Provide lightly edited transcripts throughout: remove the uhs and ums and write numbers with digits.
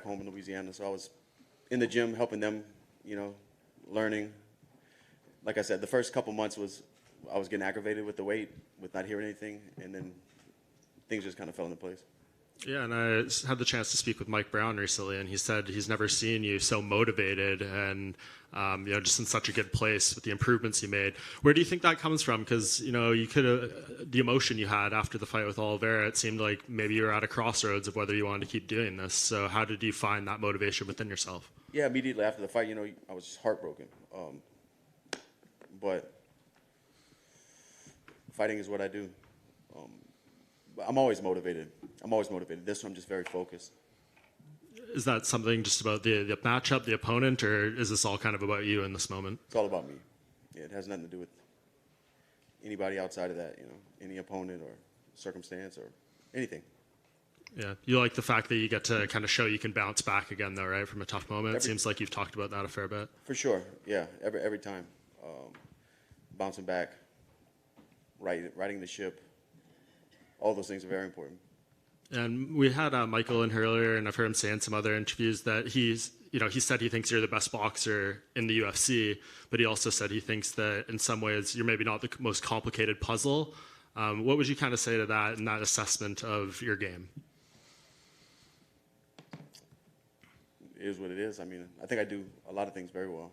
home in Louisiana, so I was in the gym helping them, learning. Like I said, the first couple months I was getting aggravated with the weight, with not hearing anything, and then things just kind of fell into place. Yeah, and I had the chance to speak with Mike Brown recently, and he said he's never seen you so motivated and just in such a good place with the improvements you made. Where do you think that comes from? Because you could the emotion you had after the fight with Oliveira, it seemed like maybe you were at a crossroads of whether you wanted to keep doing this. So how did you find that motivation within yourself? Yeah, immediately after the fight, I was just heartbroken. But fighting is what I do. I'm always motivated. This one, I'm just very focused. Is that something just about the matchup, the opponent, or is this all kind of about you in this moment? It's all about me. Yeah, it has nothing to do with anybody outside of that, any opponent or circumstance or anything. Yeah, you like the fact that you get to kind of show you can bounce back again, though, right, from a tough moment? It seems like you've talked about that a fair bit. For sure, yeah, every time. Bouncing back, righting the ship, all those things are very important. And we had Michael in here earlier, and I've heard him say in some other interviews that he said he thinks you're the best boxer in the UFC, but he also said he thinks that in some ways you're maybe not the most complicated puzzle. What would you kind of say to that and that assessment of your game? It is what it is. I mean, I think I do a lot of things very well.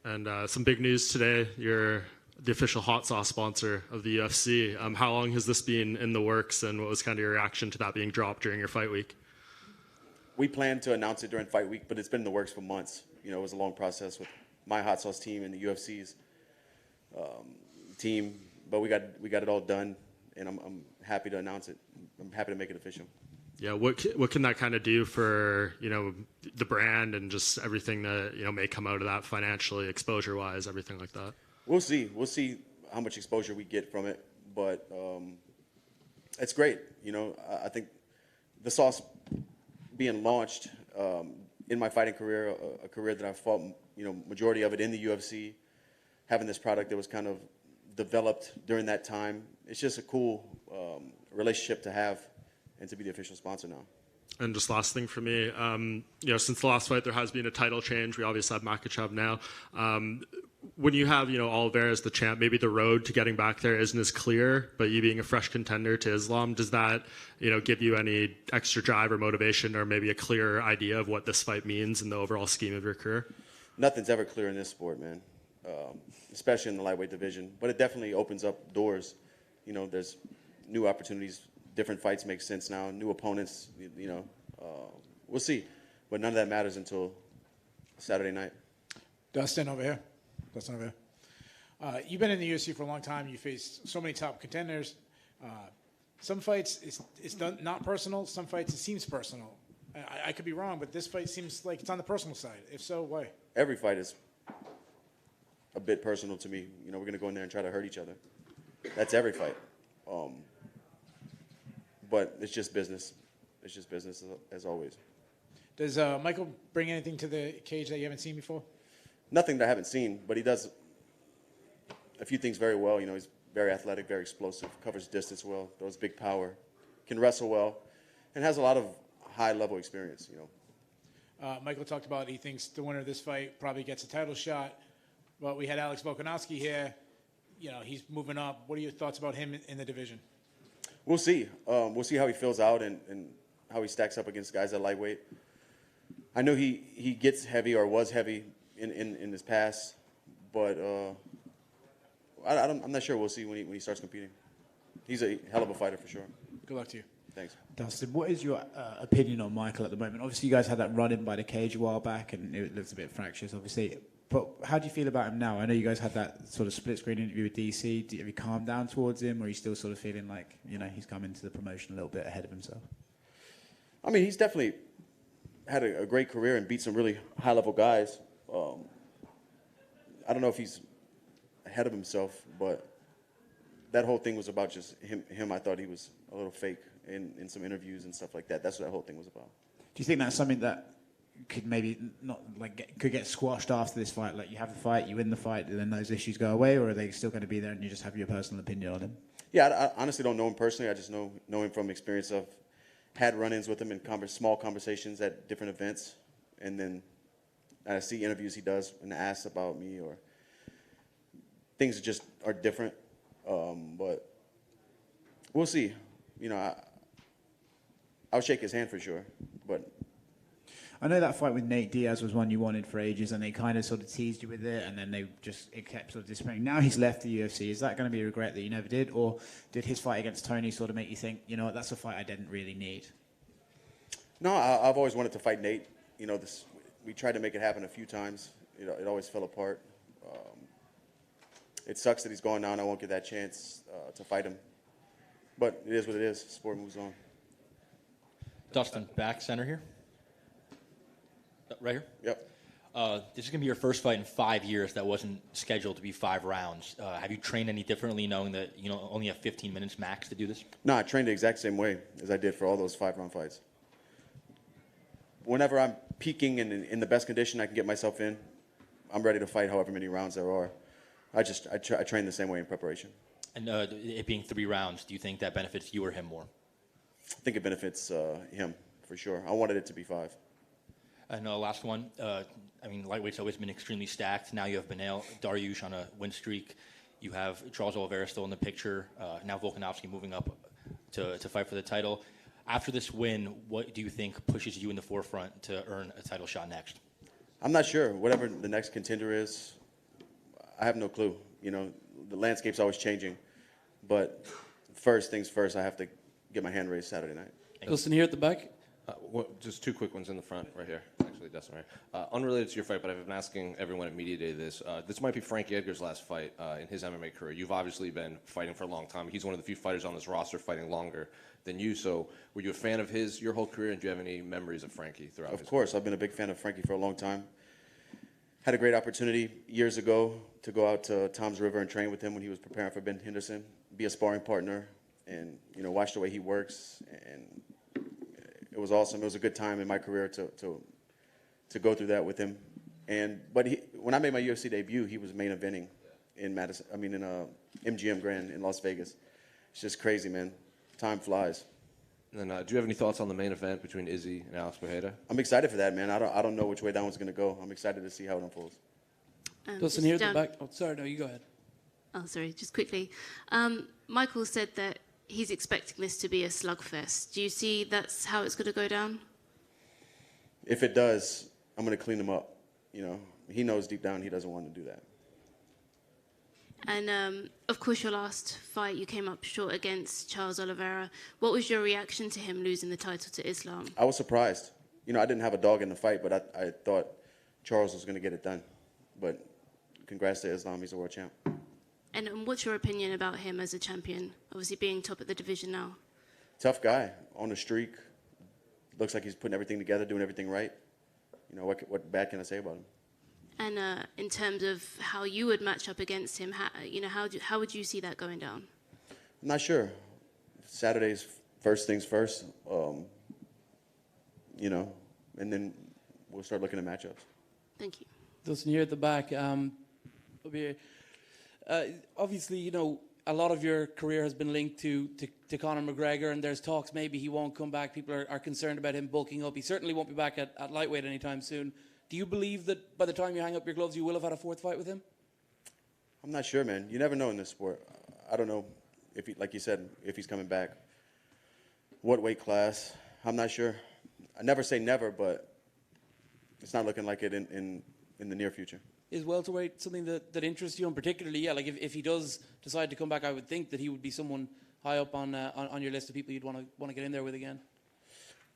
And some big news today, you're the official hot sauce sponsor of the UFC. How long has this been in the works, and what was kind of your reaction to that being dropped during your fight week? We planned to announce it during fight week, but it's been in the works for months. It was a long process with my hot sauce team and the UFC's team, but we got it all done, and I'm happy to announce it. I'm happy to make it official. Yeah, what can that kind of do for the brand and just everything that may come out of that financially, exposure wise, everything like that? We'll see how much exposure we get from it, but it's great. I think the sauce being launched in my fighting career, a career that I fought, majority of it in the UFC, having this product that was kind of developed during that time. It's just a cool relationship to have and to be the official sponsor now. And just last thing for me, since the last fight, there has been a title change. We obviously have Makhachev now. When you have, Oliveira as the champ, maybe the road to getting back there isn't as clear, but you being a fresh contender to Islam, does that, give you any extra drive or motivation or maybe a clearer idea of what this fight means in the overall scheme of your career? Nothing's ever clear in this sport, man, especially in the lightweight division. But it definitely opens up doors. There's new opportunities. Different fights make sense now. New opponents, we'll see. But none of that matters until Saturday night. Dustin over here. You've been in the UFC for a long time. You faced so many top contenders. Some fights, it's not personal. Some fights, it seems personal. I could be wrong, but this fight seems like it's on the personal side. If so, why? Every fight is a bit personal to me. We're going to go in there and try to hurt each other. That's every fight. But it's just business. It's just business as always. Does Michael bring anything to the cage that you haven't seen before? Nothing that I haven't seen, but he does a few things very well. He's very athletic, very explosive, covers distance well, throws big power, can wrestle well, and has a lot of high-level experience, Michael talked about he thinks the winner of this fight probably gets a title shot. But we had Alex Volkanovski here. He's moving up. What are your thoughts about him in the division? We'll see. We'll see how he fills out and how he stacks up against guys at lightweight. I know he gets heavy or was heavy in his past, but I'm not sure. We'll see when he starts competing. He's a hell of a fighter for sure. Good luck to you. Thanks. Dustin, what is your opinion on Michael at the moment? Obviously, you guys had that run-in by the cage a while back, and it looks a bit fractious, obviously. But how do you feel about him now? I know you guys had that sort of split-screen interview with DC. Have you calmed down towards him, or are you still sort of feeling like, he's come into the promotion a little bit ahead of himself? I mean, he's definitely had a great career and beat some really high-level guys. I don't know if he's ahead of himself, but that whole thing was about just him. I thought he was a little fake in some interviews and stuff like that. That's what that whole thing was about. Do you think that's something that could maybe not could get squashed after this fight? Like, you have the fight, you win the fight, and then those issues go away, or are they still going to be there and you just have your personal opinion on him? Yeah, I honestly don't know him personally. I just know him from experience of had run-ins with him in small conversations at different events, and then I see interviews he does and asks about me, or things just are different. But we'll see. You know, I'll shake his hand for sure. But I know that fight with Nate Diaz was one you wanted for ages, and they kind of sort of teased you with it, and then it kept sort of disappearing. Now he's left the UFC. Is that going to be a regret that you never did, or did his fight against Tony sort of make you think, you know what, that's a fight I didn't really need? no, I've always wanted to fight Nate. You know, we tried to make it happen a few times. You know, it always fell apart. It sucks that he's gone now, and I won't get that chance to fight him. But it is what it is. Sport moves on. Dustin, back center here. Right here? Yep. This is going to be your first fight in 5 years that wasn't scheduled to be 5 rounds. Have you trained any differently, knowing that you only have 15 minutes max to do this? No, I trained the exact same way as I did for all those 5-round fights. Whenever I'm peaking and in the best condition I can get myself in, I'm ready to fight however many rounds there are. I train the same way in preparation. And it being 3 rounds, do you think that benefits you or him more? I think it benefits him for sure. I wanted it to be 5. And last one. I mean, lightweight's always been extremely stacked. Now you have Beneil Dariush on a win streak. You have Charles Oliveira still in the picture. Now Volkanovski moving up to fight for the title. After this win, what do you think pushes you in the forefront to earn a title shot next? I'm not sure. Whatever the next contender is, I have no clue. You know, the landscape's always changing. But first things first, I have to get my hand raised Saturday night. Dustin here at the back. Just 2 quick ones in the front, right here. Actually, Dustin, right. Unrelated to your fight, but I've been asking everyone at Media Day this. This might be Frankie Edgar's last fight in his MMA career. You've obviously been fighting for a long time. He's one of the few fighters on this roster fighting longer than you. So were you a fan of your whole career, and do you have any memories of Frankie throughout his career? Of course, I've been a big fan of Frankie for a long time. Had a great opportunity years ago to go out to Tom's River and train with him when he was preparing for Ben Henderson, be a sparring partner, and watch the way he works. And it was awesome. It was a good time in my career to go through that with him. But when I made my UFC debut, he was main eventing in MGM Grand in Las Vegas. It's just crazy, man. Time flies. And then, do you have any thoughts on the main event between Izzy and Alex Pereira? I'm excited for that, man. I don't know which way that one's going to go. I'm excited to see how it unfolds. Dustin here at the back. Oh, sorry, no, you go ahead. Oh, sorry, just quickly. Michael said that he's expecting this to be a slugfest. Do you see that's how it's going to go down? If it does, I'm going to clean him up. He knows deep down he doesn't want to do that. And, of course, your last fight, you came up short against Charles Oliveira. What was your reaction to him losing the title to Islam? I was surprised. I didn't have a dog in the fight, but I thought Charles was going to get it done. But congrats to Islam. He's a world champ. And what's your opinion about him as a champion, obviously being top of the division now? Tough guy, on the streak. Looks like he's putting everything together, doing everything right. What bad can I say about him? And in terms of how you would match up against him, how would you see that going down? I'm not sure. Saturday's first things first, and then we'll start looking at matchups. Thank you. Dustin here at the back. Obviously, a lot of your career has been linked to Conor McGregor, and there's talks maybe he won't come back. People are concerned about him bulking up. He certainly won't be back at lightweight anytime soon. Do you believe that by the time you hang up your gloves, you will have had a 4th fight with him? I'm not sure, man. You never know in this sport. I don't know if, like you said, if he's coming back. What weight class? I'm not sure. I never say never, but it's not looking like it in the near future. Is welterweight something that interests you? And particularly, like if he does decide to come back, I would think that he would be someone high up on your list of people you'd want to get in there with again.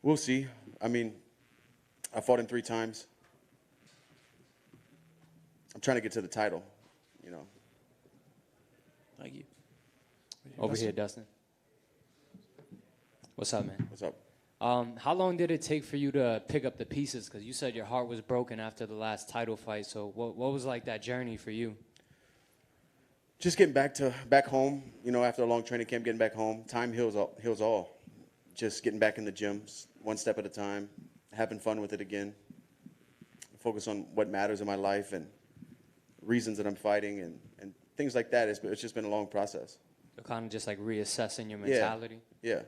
We'll see. I fought him 3 times. I'm trying to get to the title, Thank you. Over here, Dustin. What's up, man? What's up? How long did it take for you to pick up the pieces? Because you said your heart was broken after the last title fight. So what was like that journey for you? Just getting back home, after a long training camp, getting back home. Time heals all. Just getting back in the gym, one step at a time, having fun with it again. Focus on what matters in my life and reasons that I'm fighting and things like that. It's just been a long process. So kind of just like reassessing your mentality? Yeah.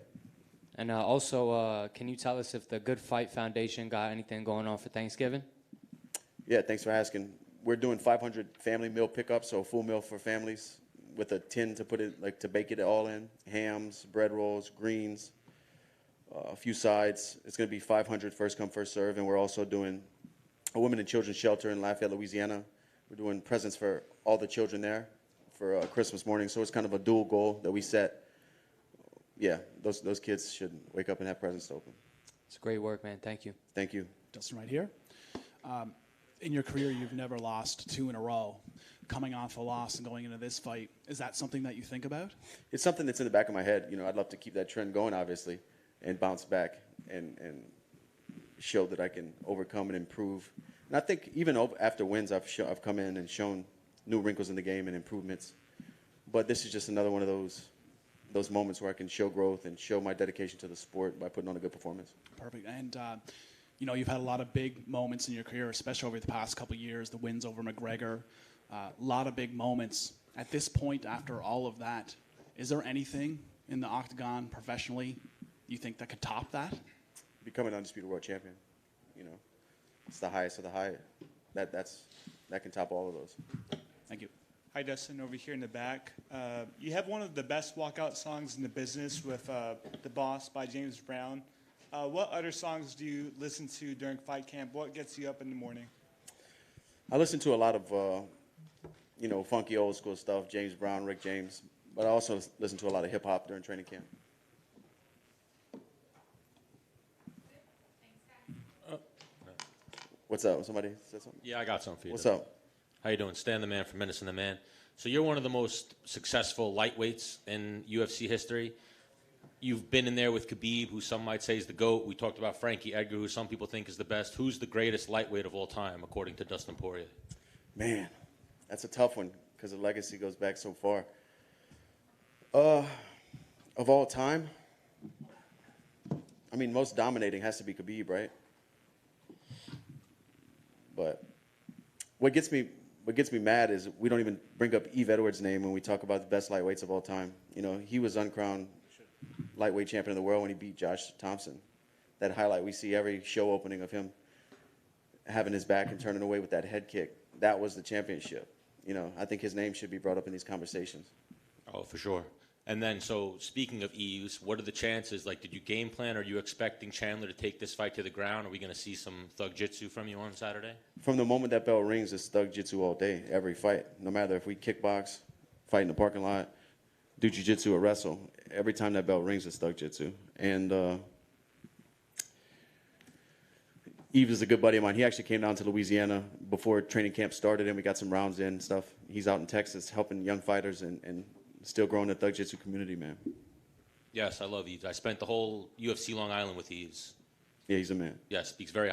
And also, can you tell us if the Good Fight Foundation got anything going on for Thanksgiving? Yeah, thanks for asking. We're doing 500 family meal pickups, so a full meal for families with a tin to put it, like to bake it all in. Hams, bread rolls, greens, a few sides. It's going to be 500 first come, first serve. And we're also doing a women and children's shelter in Lafayette, Louisiana. We're doing presents for all the children there for Christmas morning. So it's kind of a dual goal that we set. Yeah, those kids should wake up and have presents to open. It's great work, man. Thank you. Thank you. Dustin, right here. In your career, you've never lost 2 in a row. Coming off a loss and going into this fight, is that something that you think about? It's something that's in the back of my head. You know, I'd love to keep that trend going, obviously, and bounce back and show that I can overcome and improve. And I think even after wins, I've come in and shown new wrinkles in the game and improvements. But this is just another one of those moments where I can show growth and show my dedication to the sport by putting on a good performance. Perfect. And, you know, you've had a lot of big moments in your career, especially over the past couple of years, the wins over McGregor, a lot of big moments. At this point, after all of that, is there anything in the octagon professionally you think that could top that? Become an undisputed world champion. You know, it's the highest of the high. That can top all of those. Thank you. Hi, Dustin, over here in the back. You have one of the best walkout songs in the business with The Boss by James Brown. What other songs do you listen to during fight camp? What gets you up in the morning? I listen to a lot of, you know, funky old school stuff, James Brown, Rick James, but I also listen to a lot of hip hop during training camp. What's up? Somebody said something? Yeah, I got something for you. What's up? How you doing? Stan the Man from Menace and the Man. So you're one of the most successful lightweights in UFC history. You've been in there with Khabib, who some might say is the GOAT. We talked about Frankie Edgar, who some people think is the best. Who's the greatest lightweight of all time, according to Dustin Poirier? Man, that's a tough one because the legacy goes back so far. Of all time, I mean, most dominating has to be Khabib, right? But what gets me mad is we don't even bring up Yves Edwards' name when we talk about the best lightweights of all time. You know, he was uncrowned lightweight champion of the world when he beat Josh Thompson. That highlight we see every show opening of him having his back and turning away with that head kick. That was the championship. You know, I think his name should be brought up in these conversations. Oh, for sure. And then, so speaking of Yves, what are the chances? Like, did you game plan? Are you expecting Chandler to take this fight to the ground? Are we going to see some thug jitsu from you on Saturday? From the moment that bell rings, it's thug jitsu all day, every fight. No matter if we kickbox, fight in the parking lot, do jiu-jitsu or wrestle, every time that bell rings, it's thug jitsu. And Yves is a good buddy of mine. He actually came down to Louisiana before training camp started, and we got some rounds in and stuff. He's out in Texas helping young fighters and still growing the thug jitsu community, man. Yes, I love Yves. I spent the whole UFC Long Island with Yves. Yeah, he's a man. Yeah, speaks very